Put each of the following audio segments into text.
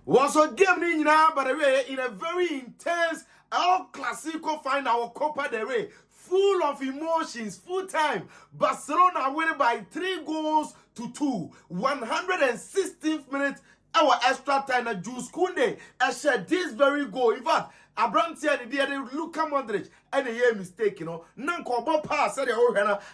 Was a game now, by the way, in a very intense El Clasico final, Copa del Rey, full of emotions, full time. Barcelona winning by 3-2, 116th minute. Our extra time at Jules Koundé shared this very goal. In fact, Abrantia the Luka Modric and a mistake, Nanko Bob pass said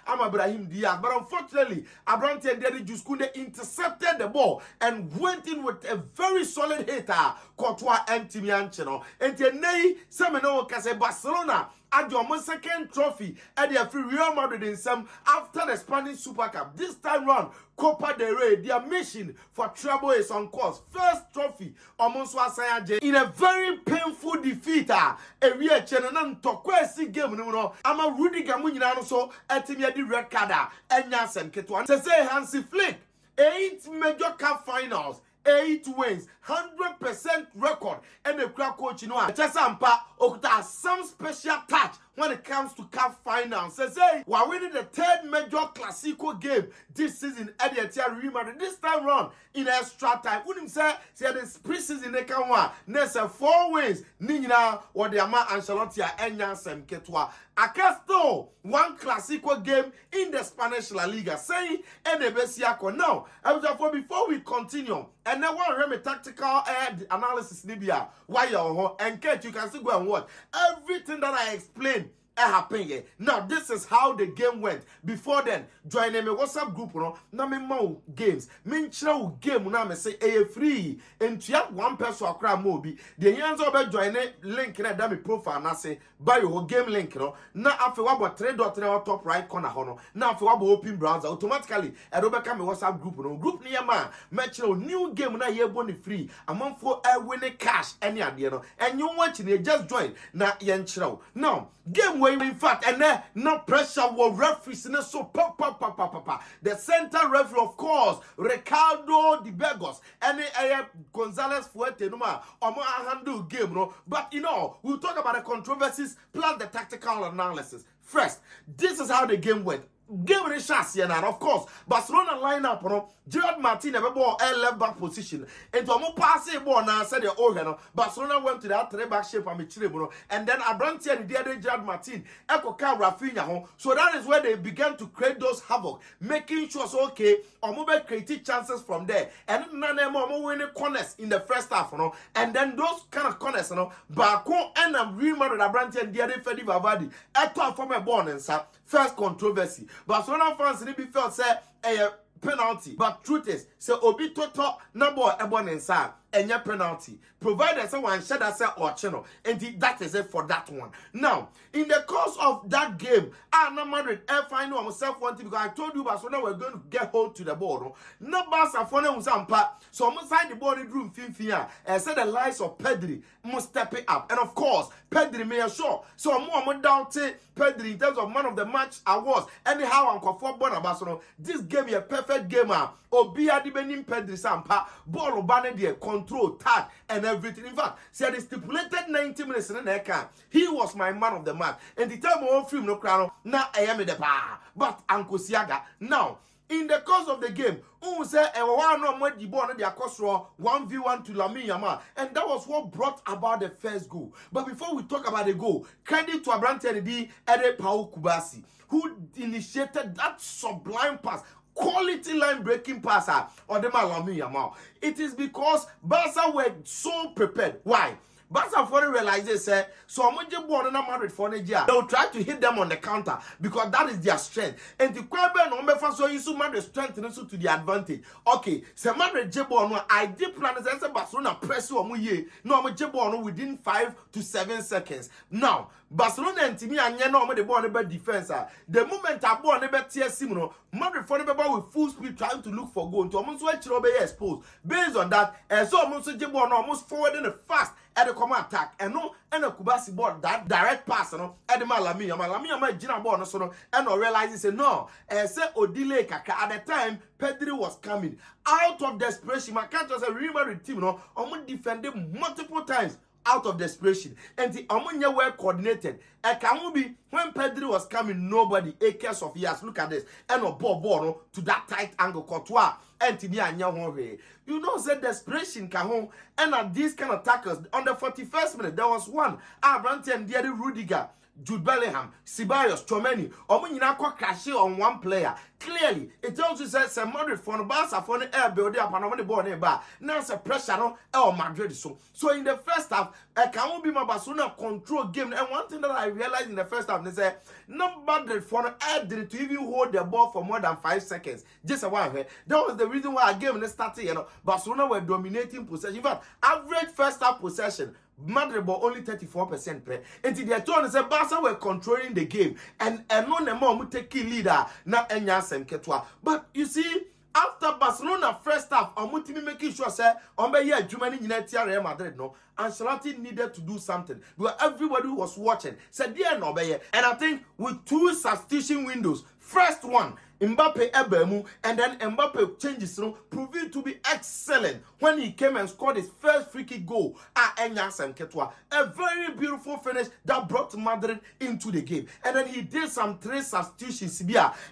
I'm Ibrahim Diaz. But unfortunately, Abrantia and Jules Koundé intercepted the ball and went in with a very solid hitter, Courtois and Timianchino. And Tenei Semeno Case Barcelona at your second trophy at the free Real Madrid in some after the Spanish Super Cup. This time round, Copa del Rey, their mission for treble is on course. First trophy, almost was in a very painful defeat. A real Chenanan Tokwesi game, I'm a Rudy Gamunyan so at the red card and Yasen Ketwan. Say Hansi Flick, 8 major cup finals. 8 wins, 100% record, and the crowd coach, Chesampa, Okta, some special touch when it comes to cup finals. Says, hey, we're winning the 3rd major Clasico game this season at the Real Madrid. This time round in extra time. Wouldn't say this preseason they can win. Next 4 wins, Nina or the Ama Ancelotti and Yansem Ketwa. Acasto, 1 Clasico game in the Spanish La Liga. Say, and the Bessiaco. Now, before we continue, and now one remember tactical analysis, Libya, why you're and Kate, you can still go and watch everything that I explained. Happened here. Now this is how the game went. Before then, join me WhatsApp group, na me mau games. Me nchira game na me say free. And you have 1 person akra mobi. The hands over join link na da me profile na say buy your game link na afi wabo 3.3 top right corner hono. Na afi wabo open browser automatically e do beka me WhatsApp group Group ni ma me chira new game na ye boni free. Amanfo win cash any ade no. And you watch ni just join na ye nchira. Now, game in fact, and then no pressure will referees so the center referee, of course, Ricardo Di Begos, and Gonzalez Fuerte, handle game, but we'll talk about the controversies plus the tactical analysis. First, this is how the game went. Game with chance and of course Barcelona line up Gerard Martin have a ball left back position and to more pass a ball now said the Barcelona went to that 3-back shape and then Abrantia the other Gerard Martin Echo Car Rafinha so that is where they began to create those havoc, making sure so okay or mobile creative chances from there and none more winning corners in the first half and then those kind of corners Barco and Real Madrid Abrantia and the other Fedi Valverde at from a ball and first controversy. Barcelona fans in the felt say a penalty, but truth is say obi toto na ball ebon inside and your penalty provided someone said that say or channel and that is it for that one. Now in the course of that game Madrid find myself wanting because I told you Barcelona were going to get hold to the ball no Barca for them so I'm inside the ball in room finfia and said the lies of Pedri must step it up and of course Pedri may sure so I'm doubting Pedri in terms of man of the match awards anyhow I'm for Barcelona this game is a perfect game Obia di benim Pedri sampa ball banner there control touch and everything. In fact, see the stipulated 90 minutes in the can. He was my man of the match. And the time of film no crown. Now I am in the bar. But Uncle Siaga. Now, in the course of the game, who said one more the ball on the Akosro 1v1 to Lamine Yamal. And that was what brought about the first goal. But before we talk about the goal, credit to Abrante Edi Pau Kubasi, who initiated that sublime pass. Quality line breaking passer or the Lamine Yamal. It is because Barca were so prepared. Why? Barca for realizes so much born in Madrid for Nigeria. They'll try to hit them on the counter because that is their strength. And the Quebec number for so you so Madrid strength to the advantage. Okay, so Madrid Jebon I did plan as I Barcelona press you ye no Jebon within 5 to 7 seconds. Now Barcelona and Timmy and Yano the ball about defense. The moment I born about TSC Madrid for the ball with full speed trying to look for goal to almost watch exposed. Based on that, and so almost Jebon almost forward in a fast at the command attack and no and a Kubasi ball that direct pass at the Malamia Gina ball so and no realizing say no and say Odile Kaka at the time Pedri was coming out of desperation. My can't just a Real Madrid team almost defended multiple times out of desperation. And the Omunya were coordinated. A can be when Pedri was coming, nobody, a case of years. Look at this. And a ball to that tight angle, Courtois. And you know, the desperation can home. And at these kind of tackles, on the 41st minute, there was one. Brandt and Diary Rudiger, Jude Bellingham, Ceballos, Chomeni, Omunyina crashing on one player. Clearly, it also says St. Madrid for the Barca for the air building up and the ball nearby. Now it's a pressure on Madrid. So in the first half, I can't be my Barcelona control game. And one thing that I realized in the first half, they said, not Madrid for the air did to even hold the ball for more than 5 seconds. Just a while. That was the reason why I gave them started. You know, Barcelona were dominating possession. In fact, average first half possession. Madrid were only 34% play. Until their turn, said Barca were controlling the game, and no more take leader na Enyasem Ketwa. But you see, after Barcelona first half, I'm making sure say here Germany United Real Madrid no. Ancelotti needed to do something because everybody was watching. Said dear no be, and I think with 2 substitution windows, first one. Mbappe Ebemu, and then Mbappe changes, proving to be excellent when he came and scored his first free kick goal at Enyasem Ketwa. A very beautiful finish that brought Madrid into the game. And then he did some 3 substitutions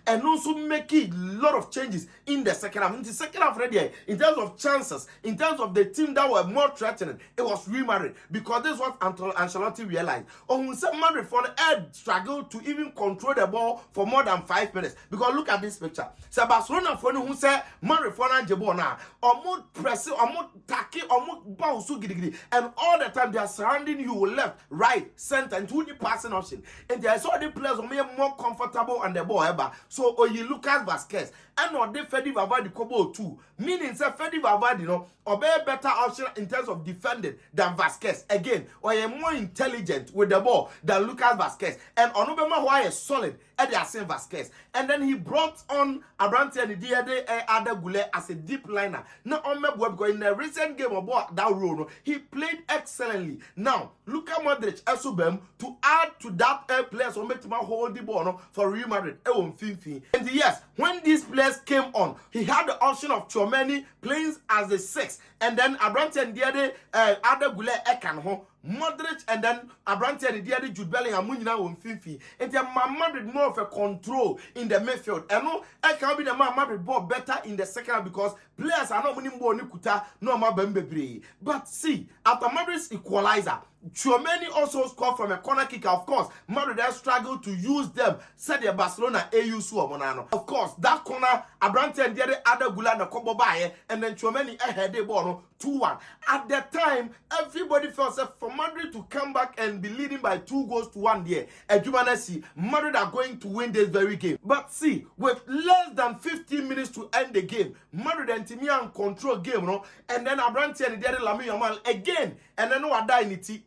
and also making a lot of changes in the second half. In the second half, already, in terms of chances, in terms of the team that were more threatening, it was Real Madrid, because this is what Ancelotti realized. Madrid for the edge struggled to even control the ball for more than 5 minutes. Because look at this picture. So Barcelona for who say Madrid for na jebo na omo press omo tackle omo bounce gidigidi, and all the time they are surrounding you left, right, center, and to the passing option. And there is all the players who are more comfortable on the ball ever. So you Lucas Vasquez and or the Fede Valverde Kobo too. Meaning say Fede Valverde or be a better option in terms of defending than Vasquez. Again, or you more intelligent with the ball than Lucas Vasquez. And Onobema why is solid at the same Vasquez. And then he brought on Abrante and Diade Adagule as a deep liner. Now on because in the recent game about that role, he played excellently. Now, Luka Modric Esubem to add to that players who make him hold the ball for Real Madrid. And yes, when these players came on, he had the option of Chomeni playing as the 6, and then Abrante and Diade Adagule Ekanho. Modric and then Abrante and Diade Jude Bellingham Munina Wumfifi. And then Madrid more of a control in the midfield. And no, I can be the Madrid ball better in the second half because players are not winning ball Nikuta, no Mabembe. But see, after Madrid's equalizer, Chouameni also scored from a corner kick. Of course, Madrid has struggled to use them. Said the Barcelona AU Monano. Of course, that corner, Abrante and Diade Adagula na Kobo Baye, and then Chouameni ahead the ball 2-1. At that time, everybody felt safe for Madrid to come back and be leading by 2 goals to 1 there. And you wanna see, Madrid are going to win this very game. But see, with less than 15 minutes to end the game, Madrid and Timian control game, and then Abrante and Diade Lamine Yamal again, and then Wada Initi.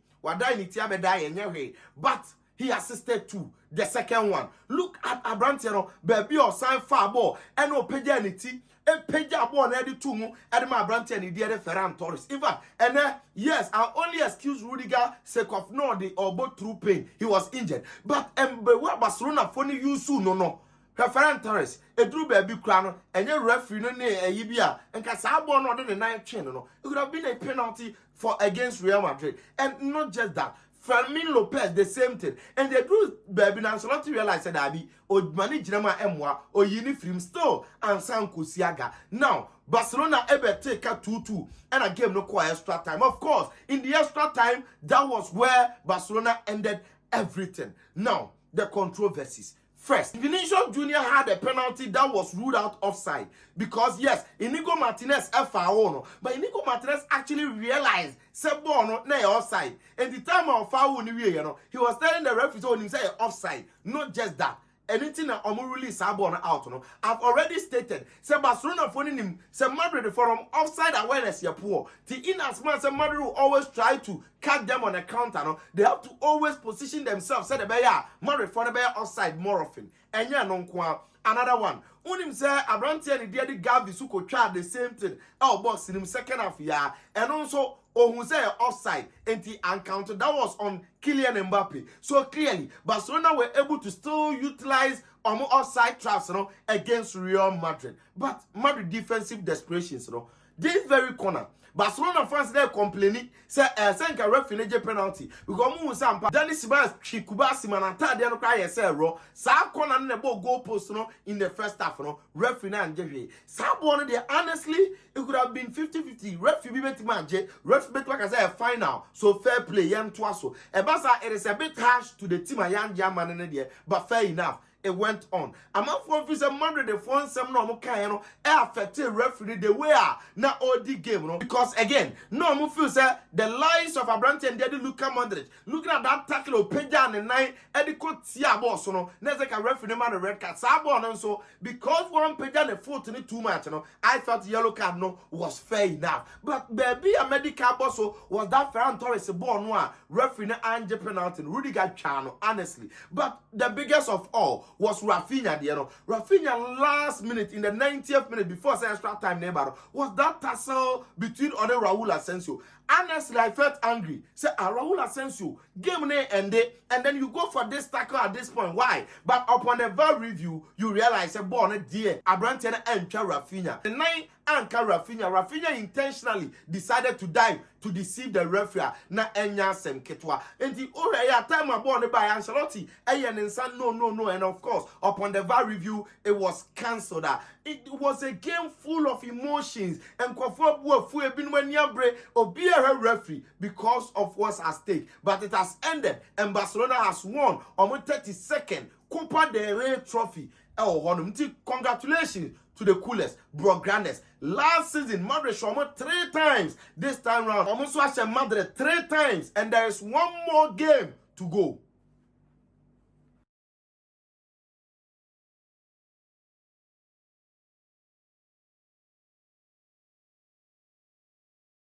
But he assisted to the second one. Look at Abrante, baby or sign far ball, and no pejanity, and peja ball ready to move, and my Abrante and the Ferran Torres. In fact, and yes, I only excuse Rudiger sake of no the or both through pain. He was injured. But what Barcelona funny you soon no. Ferran Torres, a drew baby crown, and your referee no near a Yibia, and Casabo not in the 9th channel. It would have been a penalty for against Real Madrid. And not just that, Fermin Lopez, the same thing. And they drew baby Ancelotti realized that Abi, or manage Nama Emwa, or Unifrim still, and San Kusiaga. Now, Barcelona ever take a 2-2, and a game no quite extra time. Of course, in the extra time, that was where Barcelona ended everything. Now, the controversies. First, Vinicius Jr. had a penalty that was ruled out offside because yes, Inigo Martinez FAO, but Inigo Martinez actually realized Sebono na offside. And the time of foul, he was telling the referee so he say offside. Not just that. Anything that release Sabon out, I've already stated. Say Barcelona phoning him. Say Madrid from offside awareness here poor. The in as much as Madrid will always try to catch them on the counter. They have to always position themselves. Say the bear Madrid for the bear offside more often. And yeah, no another one. Unim say Abrante and the Gavi Suko tried the same thing. Our boss in him second half yeah, and also. Or who say offside and the encounter that was on Kylian Mbappe. So clearly, Barcelona were able to still utilize offside traps, against Real Madrid. But Madrid defensive desperations, this very corner, Barcelona fans they complaining say senka referee je penalty because mu sampa Dennis Simas Chikubasi mananta de no cry say ro sa corner na ball goal post no in the first half no referee na anje sa ball no there honestly it could have been 50-50 referee be manje referee bet like say a final so fair play yam twaso ebasa it is a bit harsh to the team ayan German in there but fair enough. It went on. I'm not for visa Madrid the phone some no kind affected referee the way na all the game no because again no mo feel say the lies of Abrante and Daddy Luka Madrid looking at that tackle of Peja and the nine Ediko Tia boss no next like a referee man the red card sabo and so because one Peja the foot in too much no I thought yellow card no was fair enough but baby a medical boss was that Ferran Torres ball no referee na anje penalty Rudiger channel honestly but the biggest of all was Rafinha there no Rafinha last minute in the 90th minute before extra time neighbor was that tussle between Ode Raul Asensio. Honestly, I felt angry. Say, Raul Asensio, game name ended, and then you go for this tackle at this point. Why? But upon the VAR review, you realize, born dear, Abrante and Rafinha. The nine anchor Rafinha intentionally decided to dive to deceive the referee. Na enya sem ketwa. And the ore time born by Ancelotti. No, and of course, upon the VAR review, it was cancelled. It was a game full of emotions and a referee because of what's at stake. But it has ended and Barcelona has won on 32nd Copa del Rey trophy. Congratulations to the coolest, bro grandest. Last season, Madrid shot 3 times. This time round, almost watched Madrid 3 times. And there is one more game to go.